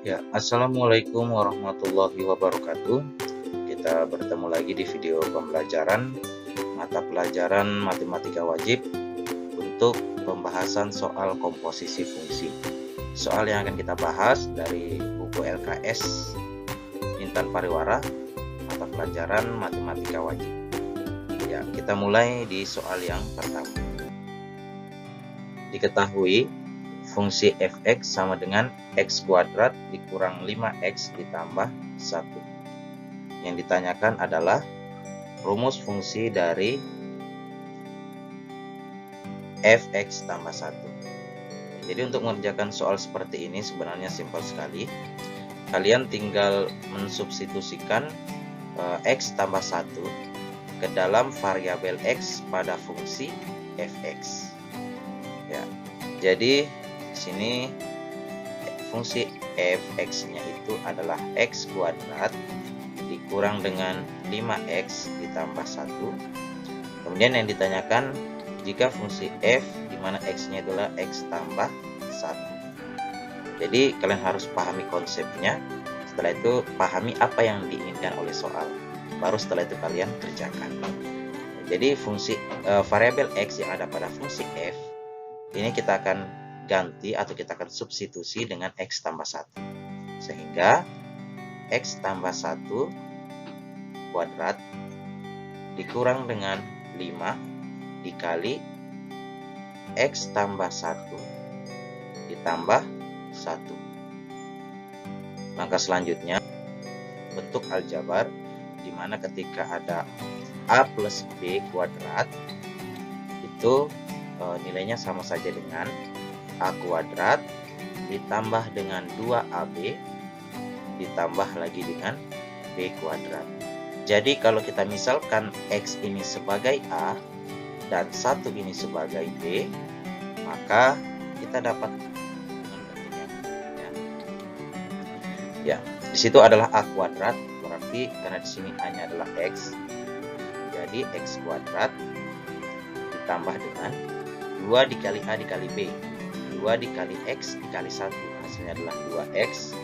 Ya, assalamualaikum warahmatullahi wabarakatuh. Kita bertemu lagi di video pembelajaran mata pelajaran matematika wajib untuk pembahasan soal komposisi fungsi. Soal yang akan kita bahas dari buku LKS Intan Pariwara, mata pelajaran matematika wajib. Ya, kita mulai di soal yang pertama. Diketahui fungsi fx sama dengan x kuadrat dikurang 5x ditambah 1. Yang ditanyakan adalah rumus fungsi dari fx tambah 1. Jadi untuk mengerjakan soal seperti ini sebenarnya simpel sekali. Kalian tinggal mensubstitusikan x tambah 1 ke dalam variabel x pada fungsi fx. Ya, jadi sini fungsi fx-nya itu adalah x kuadrat dikurang dengan 5x ditambah 1. Kemudian yang ditanyakan jika fungsi f di mana x-nya adalah x tambah 1. Jadi kalian harus pahami konsepnya. Setelah itu pahami apa yang diinginkan oleh soal. Baru setelah itu kalian kerjakan. Jadi fungsi variabel x yang ada pada fungsi f ini kita akan ganti atau kita akan substitusi dengan x tambah 1. Sehingga x tambah 1 kuadrat dikurang dengan 5 dikali x tambah 1 ditambah 1. Langkah selanjutnya bentuk aljabar, di mana ketika ada a plus b kuadrat itu nilainya sama saja dengan a kuadrat ditambah dengan 2ab ditambah lagi dengan b kuadrat. Jadi kalau kita misalkan x ini sebagai a dan 1 ini sebagai b, maka kita dapat dengan bentuknya. Ya, di situ adalah a kuadrat, berarti karena di sini a-nya adalah x, jadi x kuadrat ditambah dengan 2 dikali a dikali b. 2 dikali x dikali 1, hasilnya adalah 2x.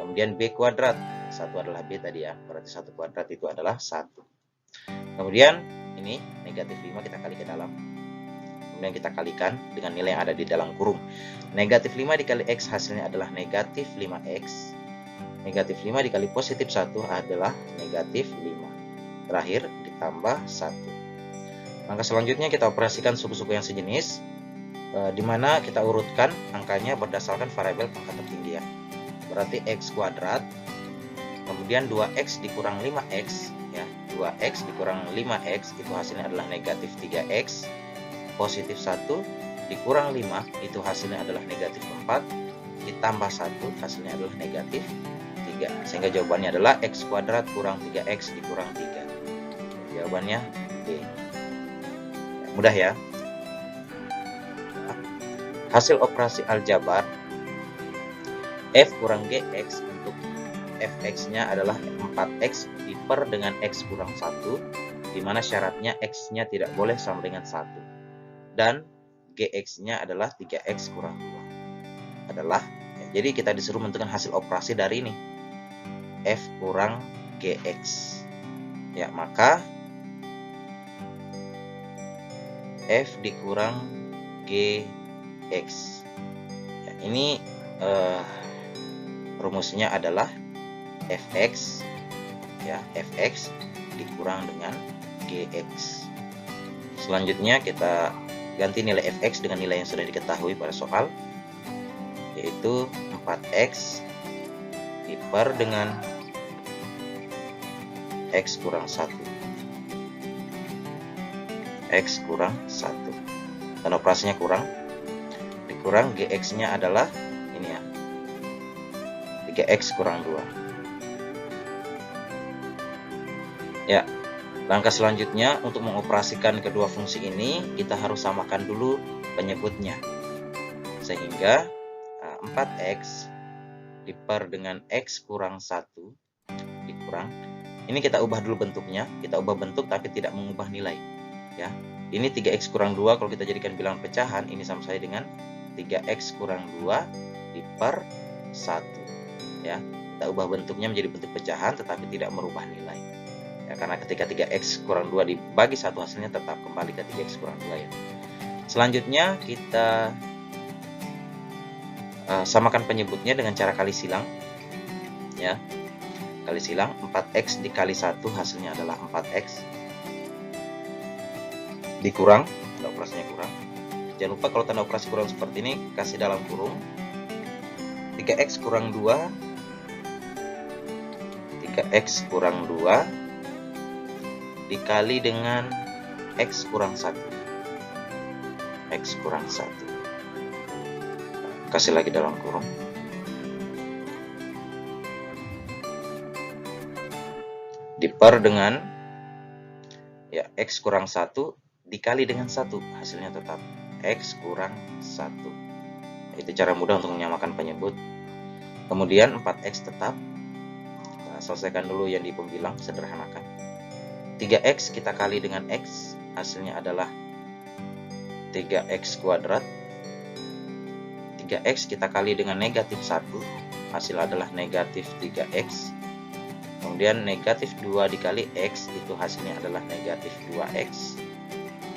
Kemudian b kuadrat, 1 adalah b tadi ya, berarti 1 kuadrat itu adalah 1. Kemudian ini negatif 5 kita kali ke dalam. Kemudian kita kalikan dengan nilai yang ada di dalam kurung. Negatif 5 dikali x hasilnya adalah negatif 5x. Negatif 5 dikali positif 1 adalah negatif 5. Terakhir ditambah 1. Langkah selanjutnya kita operasikan suku-suku yang sejenis, di mana kita urutkan angkanya berdasarkan variabel pangkat tertinggi ya. Berarti x kuadrat, kemudian 2x dikurang 5x ya. 2x dikurang 5x itu hasilnya adalah negatif 3x. Positif 1 dikurang 5 itu hasilnya adalah negatif 4. Ditambah 1 hasilnya adalah negatif 3. Sehingga jawabannya adalah x kuadrat kurang 3x dikurang 3. Jawabannya B. Mudah ya. Hasil operasi aljabar f kurang gx untuk fx-nya adalah 4x diper dengan x kurang 1, di mana syaratnya x-nya tidak boleh sama dengan 1. Dan gx-nya adalah 3x kurang 2. Adalah, ya, jadi kita disuruh menentukan hasil operasi dari ini. F kurang gx. Ya, maka f dikurang gx. Ya, ini rumusnya adalah fx ya, fx dikurang dengan gx. Selanjutnya kita ganti nilai fx dengan nilai yang sudah diketahui pada soal, yaitu 4x diper dengan x kurang 1. X kurang 1. Dan operasinya kurang. Dikurang gx-nya adalah ini ya. 3x kurang 2. Ya. Langkah selanjutnya untuk mengoperasikan kedua fungsi ini, kita harus samakan dulu penyebutnya. Sehingga 4x diper dengan x kurang 1 dikurang. Ini kita ubah dulu bentuknya. Kita ubah bentuk tapi tidak mengubah nilai. Ya, ini 3x kurang 2 kalau kita jadikan bilangan pecahan, ini sama saja dengan 3x kurang 2 diper 1. ya. Kita ubah bentuknya menjadi bentuk pecahan tetapi tidak merubah nilai. Ya, karena ketika 3x kurang 2 dibagi 1 hasilnya tetap kembali ke 3x kurang 2 ya. Selanjutnya kita samakan penyebutnya dengan cara kali silang. Ya. Kali silang 4x dikali 1 hasilnya adalah 4x. Dikurang, tanda operasinya kurang. Jangan lupa kalau tanda operasi kurang seperti ini kasih dalam kurung. 3x kurang 2 dikali dengan x kurang 1. X kurang 1. Kasih lagi dalam kurung. Diper dengan ya x kurang 1 dikali dengan 1, hasilnya tetap x kurang 1. Itu cara mudah untuk menyamakan penyebut. Kemudian 4x tetap. Nah, selesaikan dulu yang di pembilang, sederhanakan. 3x kita kali dengan x, hasilnya adalah 3x kuadrat. 3x kita kali dengan negatif 1, hasil adalah negatif 3x. Kemudian negatif 2 dikali x, itu hasilnya adalah negatif 2x.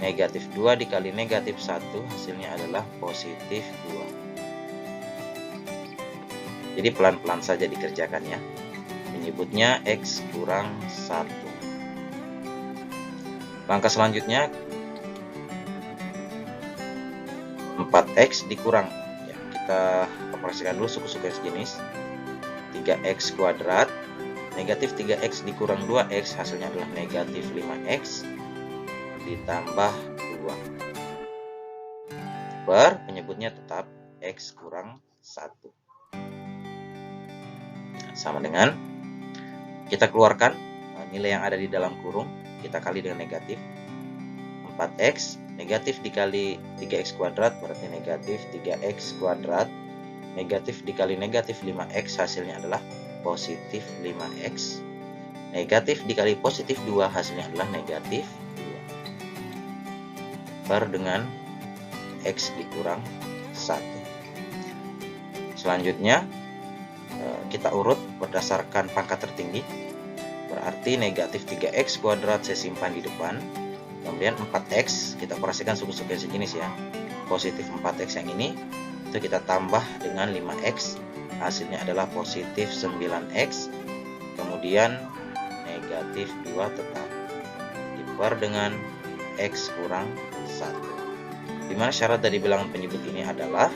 Negatif 2 dikali negatif 1, hasilnya adalah positif 2. Jadi pelan-pelan saja dikerjakan ya. Menyebutnya x kurang 1. Langkah selanjutnya 4x dikurang. Ya, kita operasikan dulu suku-suku sejenis. 3x kuadrat. Negatif 3x dikurang 2x, hasilnya adalah negatif 5x ditambah 2. Penyebutnya tetap x kurang 1. Sama dengan kita keluarkan nilai yang ada di dalam kurung, kita kali dengan negatif 4x, negatif dikali 3x kuadrat berarti negatif 3x kuadrat, negatif dikali negatif 5x hasilnya adalah positif 5x, negatif dikali positif 2 hasilnya adalah negatif 2 per dengan x dikurang 1. Selanjutnya kita urut berdasarkan pangkat tertinggi, berarti negatif 3x kuadrat saya simpan di depan, kemudian 4x kita operasikan suku-suku sejenis ya, positif 4x yang ini itu kita tambah dengan 5x, hasilnya adalah positif 9x, kemudian negatif 2 tetap diper dengan x kurang 1. Dimana syarat dari bilangan penyebut ini adalah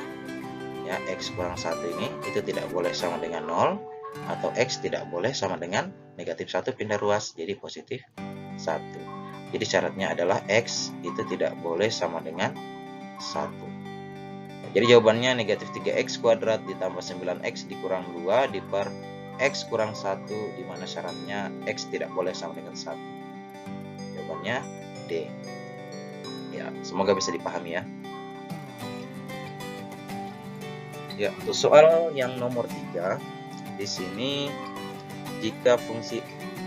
ya, x kurang 1 ini itu tidak boleh sama dengan 0 atau x tidak boleh sama dengan negatif 1 pindah ruas jadi positif 1. Jadi syaratnya adalah x itu tidak boleh sama dengan 1. Jadi jawabannya negatif 3x kuadrat ditambah 9x dikurang 2 diper x kurang 1, dimana syaratnya x tidak boleh sama dengan 1. Jawabannya D. Ya, semoga bisa dipahami ya. Ya, untuk soal yang nomor 3, di sini jika fungsi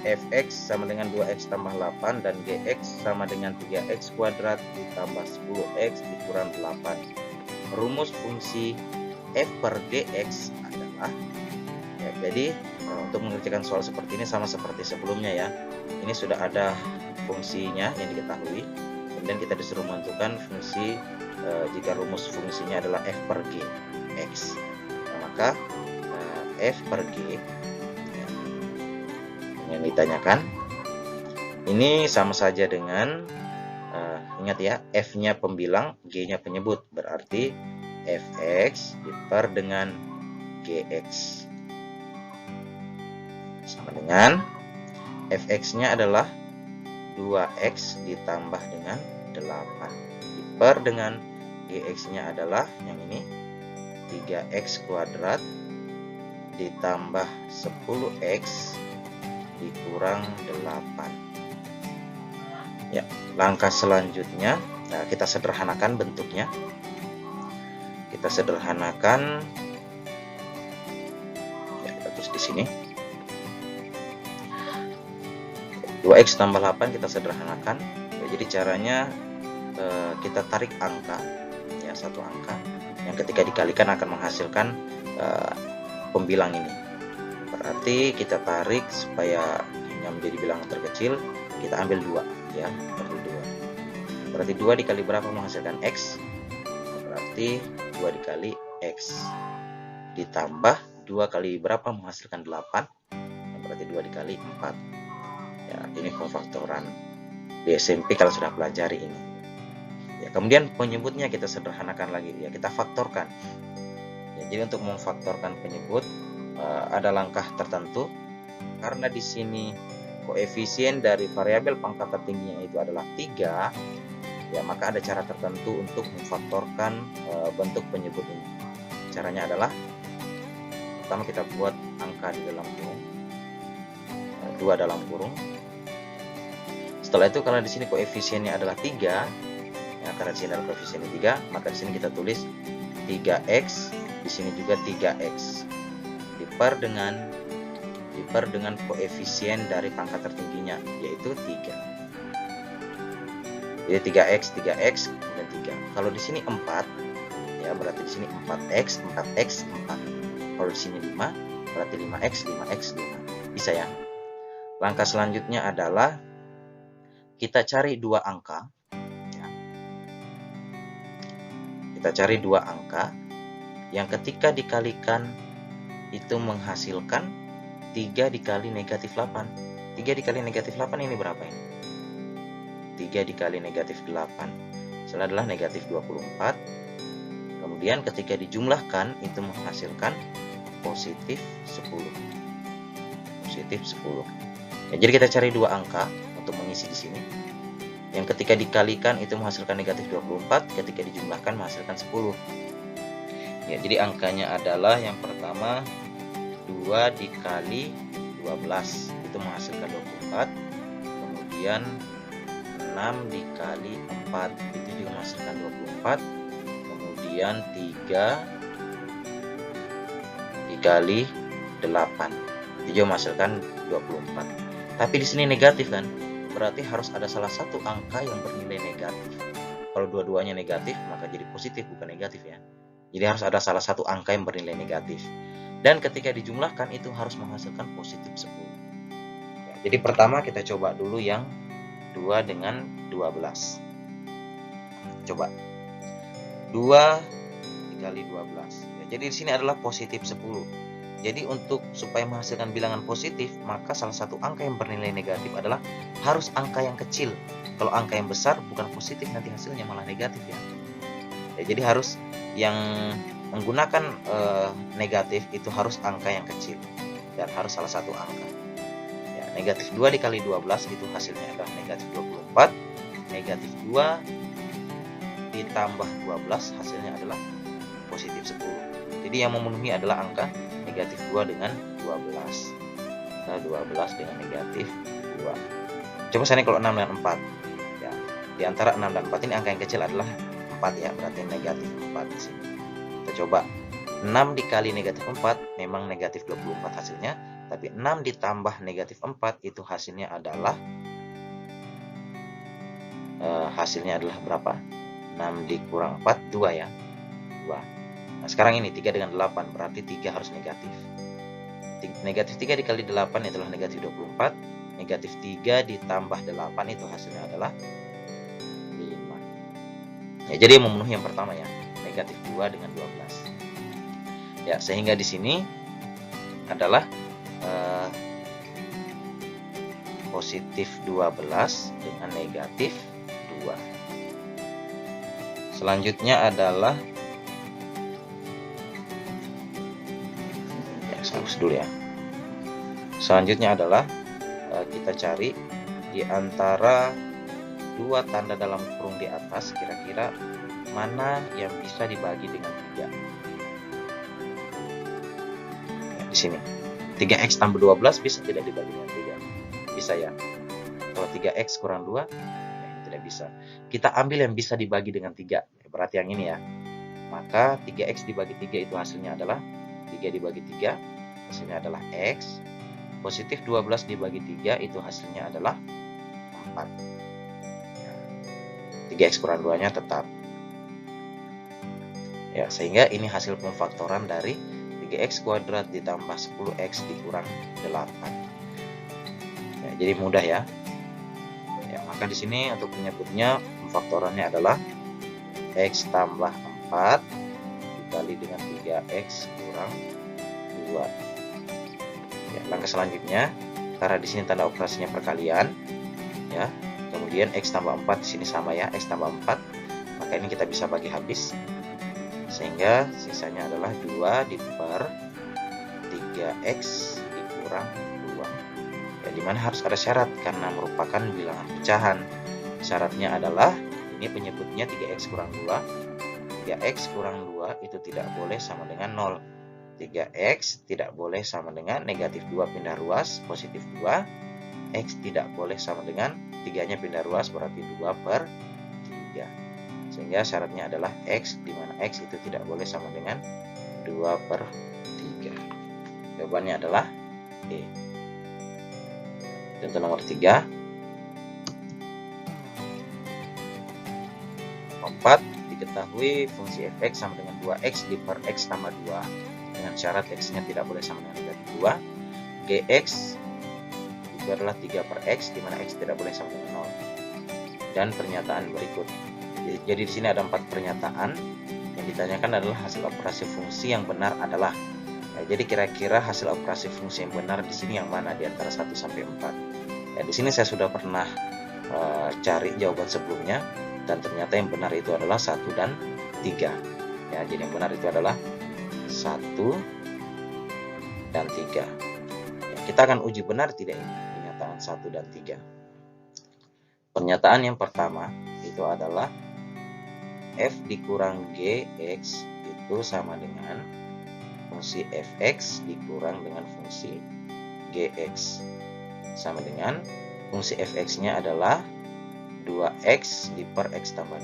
fx sama dengan 2x tambah 8 dan gx sama dengan 3x kuadrat ditambah 10x dikurang 8. Rumus fungsi f per gx adalah ya, jadi untuk mengerjakan soal seperti ini sama seperti sebelumnya ya. Ini sudah ada fungsinya yang diketahui. Kemudian kita disuruh menentukan fungsi jika rumus fungsinya adalah f per g x. Nah, maka f per g ya, yang ditanyakan ini sama saja dengan ingat ya, f-nya pembilang, g-nya penyebut, berarti fx diper dengan gx sama dengan fx-nya adalah 2x ditambah dengan 8 diper dengan gx-nya adalah yang ini 3x kuadrat ditambah 10x dikurang 8. Ya, langkah selanjutnya nah, kita sederhanakan bentuknya. Kita sederhanakan ya, kita tulis di sini 2x tambah 8 kita sederhanakan ya, jadi caranya kita tarik angka ya, satu angka yang ketika dikalikan akan menghasilkan pembilang ini. Berarti kita tarik supaya hanya menjadi bilangan terkecil, kita ambil 2 ya, berarti 2 dikali berapa menghasilkan X? Berarti 2 dikali X ditambah 2 kali berapa menghasilkan 8, berarti 2 dikali 4 ya. Ini pemfaktoran di SMP kalau sudah pelajari ini ya. Kemudian penyebutnya kita sederhanakan lagi ya, kita faktorkan ya. Jadi untuk memfaktorkan penyebut ada langkah tertentu, karena di sini koefisien dari variabel pangkat tertingginya itu adalah 3 ya, maka ada cara tertentu untuk memfaktorkan bentuk penyebut ini. Caranya adalah pertama kita buat angka di dalam kurung, 2 dalam kurung. Setelah itu karena di sini koefisiennya adalah 3 ya, karena di sini adalah koefisiennya 3, maka di sini kita tulis 3x, di sini juga 3x dipar dengan koefisien dari pangkat tertingginya yaitu 3. Jadi 3x, dan 3. Kalau di sini 4 ya, berarti di sini 4x, 4. Kalau di sini 5, berarti 5x, 5. Bisa ya. Langkah selanjutnya adalah kita cari 2 angka ya. Kita cari 2 angka yang ketika dikalikan itu menghasilkan 3 dikali negatif 8. 3 dikali negatif 8 ini berapa ini? 3 dikali negatif 8 adalah negatif 24. Kemudian ketika dijumlahkan itu menghasilkan positif 10. Ya, jadi kita cari 2 angka untuk mengisi di sini. Yang ketika dikalikan itu menghasilkan negatif 24, ketika dijumlahkan menghasilkan 10. Ya, jadi angkanya adalah yang pertama 2 dikali 12 itu menghasilkan 24. Kemudian 6 dikali 4 itu juga menghasilkan 24. Kemudian 3 dikali 8 itu juga menghasilkan 24. Tapi di sini negatif kan? Berarti harus ada salah satu angka yang bernilai negatif. Kalau dua-duanya negatif maka jadi positif bukan negatif ya. Jadi harus ada salah satu angka yang bernilai negatif. Dan ketika dijumlahkan itu harus menghasilkan positif 10. Ya, jadi pertama kita coba dulu yang 2 dengan 12. Coba 2 dikali 12 ya, jadi di sini adalah positif 10. Jadi untuk supaya menghasilkan bilangan positif, maka salah satu angka yang bernilai negatif adalah harus angka yang kecil. Kalau angka yang besar bukan positif, nanti hasilnya malah negatif ya. Ya, jadi harus yang menggunakan negatif itu harus angka yang kecil dan harus salah satu angka. Ya, negatif 2 dikali 12 itu hasilnya adalah negatif 24. Negatif 2 ditambah 12 hasilnya adalah positif 10. Jadi yang memenuhi adalah angka negatif 2 dengan 12. Nah, 12 dengan negatif 2. Coba saya kalau 6 dan 4. Ya, di antara 6 dan 4 ini angka yang kecil adalah 4 ya, berarti negatif 4 di sini. Kita coba 6 dikali negatif 4 memang negatif 24 hasilnya, tapi 6 ditambah negatif 4 itu hasilnya adalah berapa? 6 dikurang 4 2 ya. 2. Nah, sekarang ini 3 dengan 8 berarti 3 harus negatif. Negatif 3 dikali 8 itulah negatif 24. Negatif 3 ditambah 8 itu hasilnya adalah 5. Ya, jadi memenuhi yang pertama ya, negatif 2 dengan 12. Ya, sehingga di sini adalah positif 12 dengan negatif 2. Selanjutnya adalah dulu ya. Selanjutnya adalah kita cari di antara 2 tanda dalam kurung di atas kira-kira mana yang bisa dibagi dengan 3. Ya, di sini 3x tambah 12 bisa tidak dibagi dengan 3? Bisa ya. Kalau 3x kurang 2 ya, tidak bisa. Kita ambil yang bisa dibagi dengan 3. Berarti yang ini ya. Maka 3x dibagi 3 itu hasilnya adalah 3 dibagi 3 hasilnya adalah X. Positif 12 dibagi 3 itu hasilnya adalah 4. 3X kurang 2 nya tetap. Ya, sehingga ini hasil pemfaktoran dari 3x kuadrat ditambah 10x dikurang 8. Ya, jadi mudah ya. Ya, maka di sini untuk penyebutnya pemfaktorannya adalah x tambah 4 dikali dengan 3x kurang 2. Ya, langkah selanjutnya, karena di sini tanda operasinya perkalian, ya. Kemudian x tambah 4 di sini sama ya, x tambah 4. Maka ini kita bisa bagi habis. Sehingga sisanya adalah 2 diper 3x dikurang 2. Ya, dimana harus ada syarat karena merupakan bilangan pecahan. Syaratnya adalah ini penyebutnya 3x kurang 2. 3x kurang 2 itu tidak boleh sama dengan 0. 3x tidak boleh sama dengan negatif 2 pindah ruas, positif 2. X tidak boleh sama dengan 3-nya pindah ruas, berarti 2 per 3. Sehingga syaratnya adalah x, di mana x itu tidak boleh sama dengan 2 per 3. Jawabannya adalah E. Contoh nomor 3. 4. Diketahui fungsi fx sama dengan 2x di per x tambah 2. Dengan syarat x-nya tidak boleh sama dengan negatif 2. Gx itu adalah 3 per x, di mana x tidak boleh sama dengan 0. Dan pernyataan berikut. Jadi di sini ada 4 pernyataan. Yang ditanyakan adalah hasil operasi fungsi yang benar adalah. Ya, jadi kira-kira hasil operasi fungsi yang benar di sini yang mana di antara 1 sampai 4. Ya, di sini saya sudah pernah cari jawaban sebelumnya dan ternyata yang benar itu adalah 1 dan 3. Ya, jadi yang benar itu adalah 1 dan 3. Ya, kita akan uji benar tidak ini pernyataan 1 dan 3. Pernyataan yang pertama itu adalah f dikurang gx itu sama dengan fungsi fx dikurang dengan fungsi gx. Sama dengan fungsi fx-nya adalah 2x di per x tambah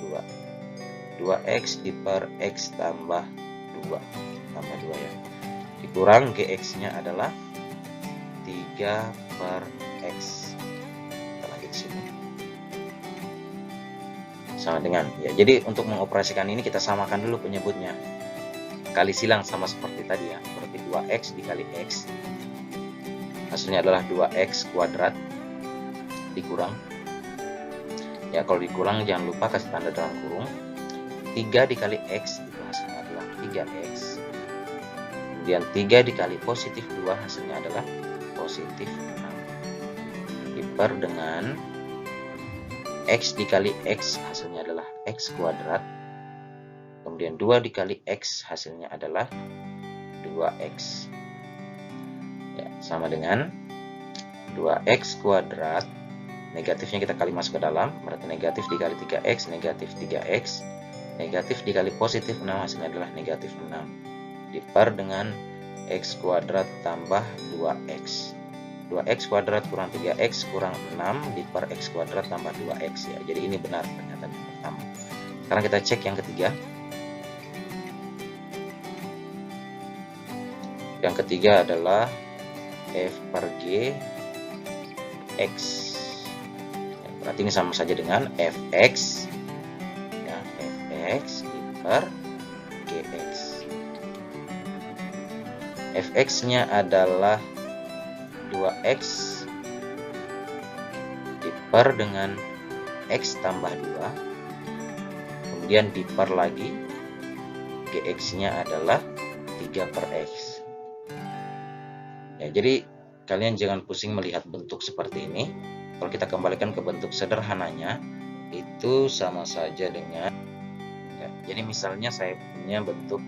2. 2x di per x tambah 2. Tambah 2 ya. Dikurang gx-nya adalah 3 per x. Kita lanjut di sini. Sama dengan ya, jadi untuk mengoperasikan ini kita samakan dulu penyebutnya, kali silang sama seperti tadi ya, berarti 2x dikali x hasilnya adalah 2x kuadrat dikurang ya, kalau dikurang jangan lupa kasih tanda dalam kurung. 3 dikali x itu hasilnya adalah 3x, kemudian 3 dikali positif 2 hasilnya adalah positif 6 diper dengan x dikali x hasilnya adalah x kuadrat, kemudian 2 dikali x hasilnya adalah 2x ya, sama dengan 2x kuadrat, negatifnya kita kali masuk ke dalam, berarti negatif dikali 3x, negatif 3x, negatif dikali positif 6 hasilnya adalah negatif 6 diper dengan x kuadrat tambah 2x. 2x kuadrat kurang 3x kurang 6 diper x kuadrat tambah 2x ya. Jadi ini benar pernyataan yang pertama. Sekarang kita cek yang ketiga. Yang ketiga adalah f per g x. Ya, berarti ini sama saja dengan fx ya, fx diper gx. Fx-nya adalah 2x diper dengan x tambah 2, kemudian diper lagi, gx-nya adalah 3 per x. Ya, jadi kalian jangan pusing melihat bentuk seperti ini. Kalau kita kembalikan ke bentuk sederhananya, itu sama saja dengan ya, jadi misalnya saya punya bentuk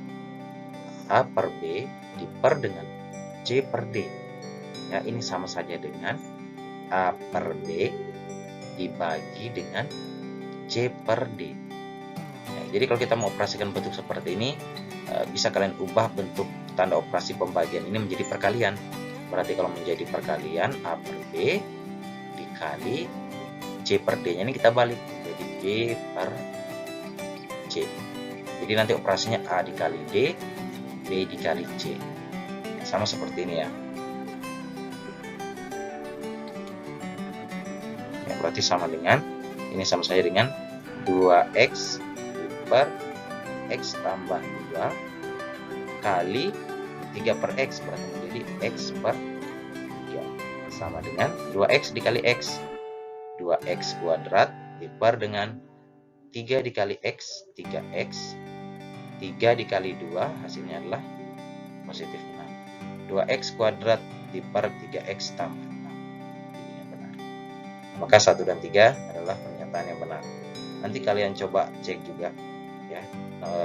a per b diper dengan c per d. Ya, ini sama saja dengan A per B dibagi dengan C per D. Ya, jadi kalau kita mau operasikan bentuk seperti ini, bisa kalian ubah bentuk tanda operasi pembagian ini menjadi perkalian. Berarti kalau menjadi perkalian A per B dikali C per D-nya ini kita balik jadi B per C. Jadi nanti operasinya A dikali D, B dikali C. Sama seperti ini ya. Berarti sama dengan ini sama saja dengan 2x per x tambah 2 kali 3 per X berarti menjadi X per 3 sama dengan 2X dikali X, 2X kuadrat diper dengan 3 dikali X, 3X, 3 dikali 2 hasilnya adalah positif 6. 2X kuadrat diper 3X tambah 6. Ini yang benar. Maka 1 dan 3 adalah pernyataan yang benar. Nanti kalian coba cek juga ya.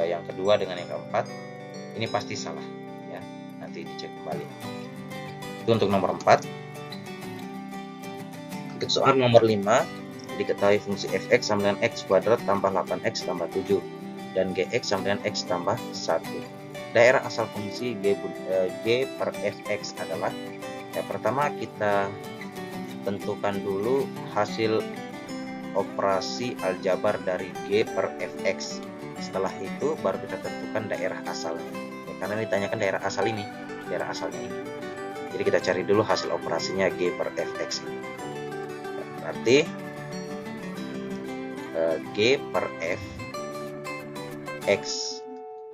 Yang kedua dengan yang keempat ini pasti salah ya. Nanti dicek kembali. Itu untuk nomor 4. Untuk soal nomor 5, diketahui fungsi fx sama dengan x kuadrat tambah 8x tambah 7 dan gx sama dengan x tambah 1. Daerah asal fungsi g per fx adalah, ya, pertama kita tentukan dulu hasil operasi aljabar dari g per fx. Setelah itu baru kita tentukan daerah asalnya, ya, karena ditanyakan daerah asal ini, daerah asalnya ini. Jadi kita cari dulu hasil operasinya g per fx. Berarti g per f x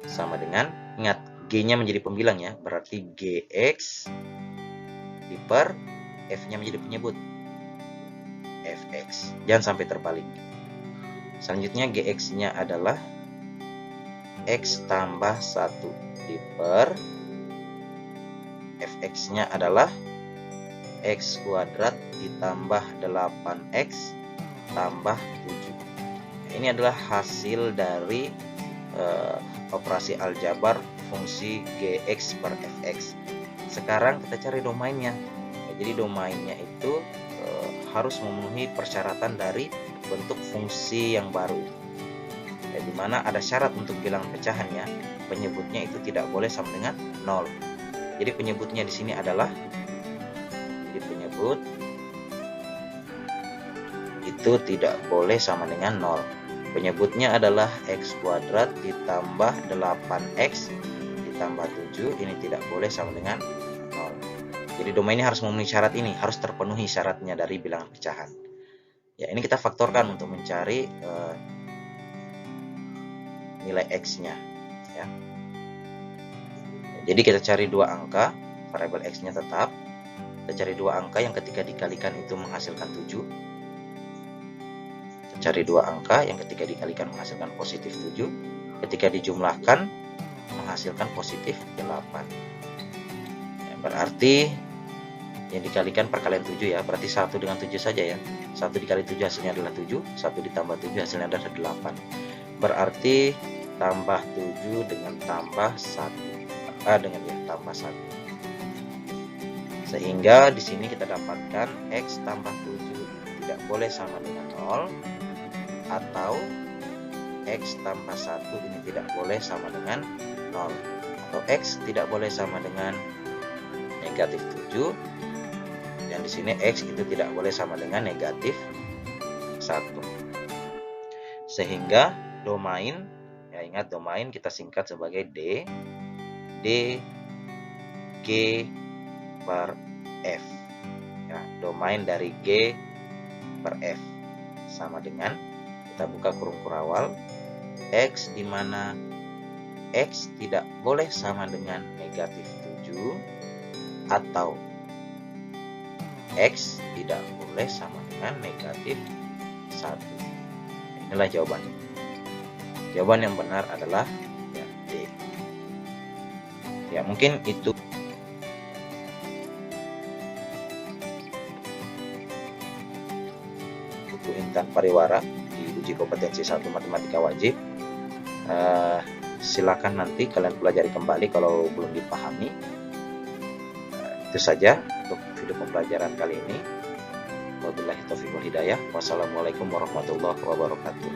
sama dengan, ingat g-nya menjadi pembilang ya, berarti gx diper f-nya menjadi penyebut fx. Jangan sampai terbalik. Selanjutnya gx-nya adalah x tambah 1 diper fx-nya adalah x kuadrat ditambah 8x tambah 7. Ini adalah hasil dari operasi aljabar fungsi gx per fx. Sekarang kita cari domainnya. Jadi domainnya itu harus memenuhi persyaratan dari bentuk fungsi yang baru. Ya, di mana ada syarat untuk bilangan pecahannya, penyebutnya itu tidak boleh sama dengan 0. Jadi penyebutnya di sini adalah, jadi penyebut itu tidak boleh sama dengan 0. Penyebutnya adalah x kuadrat ditambah 8x ditambah 7. Ini tidak boleh sama dengan 0. Jadi domainnya harus memenuhi syarat ini, harus terpenuhi syaratnya dari bilangan pecahan. Ya, ini kita faktorkan untuk mencari nilai x-nya. Ya. Jadi kita cari dua angka, variabel x-nya tetap. Kita cari dua angka yang ketika dikalikan itu menghasilkan 7. Cari dua angka yang ketika dikalikan menghasilkan positif 7, ketika dijumlahkan menghasilkan positif 8. Ya, berarti yang dikalikan perkalian 7 ya, berarti 1 dengan 7 saja ya. 1 dikali 7 hasilnya adalah 7, 1 ditambah 7 hasilnya adalah 8. Berarti tambah 7 dengan tambah 1, dengan ya tambah 1. Sehingga di sini kita dapatkan x tambah 7 tidak boleh sama dengan 0, atau x tambah 1 ini tidak boleh sama dengan 0, atau x tidak boleh sama dengan negatif 7, dan di sini x itu tidak boleh sama dengan negatif 1. Sehingga domain, ya ingat domain kita singkat sebagai d g per f. Ya, domain dari g per f sama dengan, kita buka kurung kurawal, x di mana x tidak boleh sama dengan negatif 7 atau x tidak boleh sama dengan negatif 1. Inilah jawabannya. Jawaban yang benar adalah ya, D. Ya, mungkin itu buku Intan Pariwara di uji kompetensi 1 matematika wajib. Silakan nanti kalian pelajari kembali kalau belum dipahami. Itu saja untuk video pembelajaran kali ini. Wabillahi taufiq wal hidayah. Wassalamualaikum warahmatullahi wabarakatuh.